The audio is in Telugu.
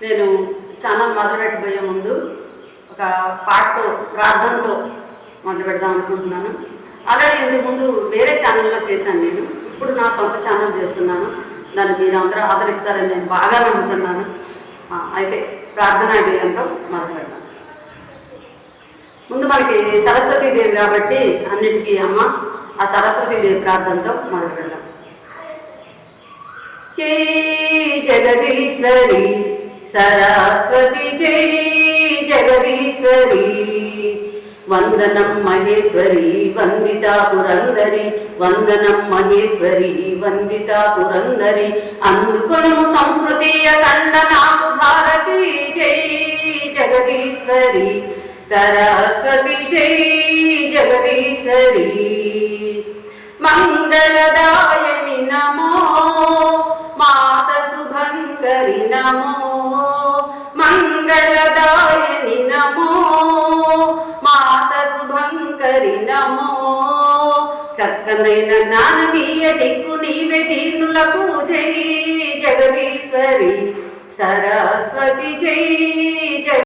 నేను ఛానల్ మొదలు పెట్టబోయే ముందు ఒక పాటతో ప్రార్థనతో మొదలు పెడదాం అనుకుంటున్నాను. ఆల్రెడీ ఇంతకు ముందు వేరే ఛానల్లో చేశాను. నేను ఇప్పుడు నా సొంత ఛానల్ చేస్తున్నాను. దాన్ని మీరు అందరూ ఆదరిస్తారని నేను బాగా నమ్ముతున్నాను. అయితే ప్రార్థనా గీతంతో మొదలు పెడతాను. ముందు మనకి సరస్వతీదేవి కాబట్టి అన్నిటికీ అమ్మ, ఆ సరస్వతీదేవి ప్రార్థనతో మొదలు పెడదాం. జై జగదీశ్వరి సరస్వతి, జై జగదీశ్వరి, వందనం మహేశ్వరి వందితా పురందరి, వందనం మహేశ్వరి వందితా పురందరి, అందుకొను సంస్కృతి అఖండ నాకు భారతి, జై జగదీశ్వరి సరస్వతి, జై జగదీశ్వరి, మంగళదాయని నమో, మాత శుభంకరి నమో, మంగళదాయని నమో, మాత శుభంకరి నమో, చక్కనైన జ్ఞానమీయ దిక్కు నీవే దీనులకు, జై జగదీశ్వరి సరస్వతి, జై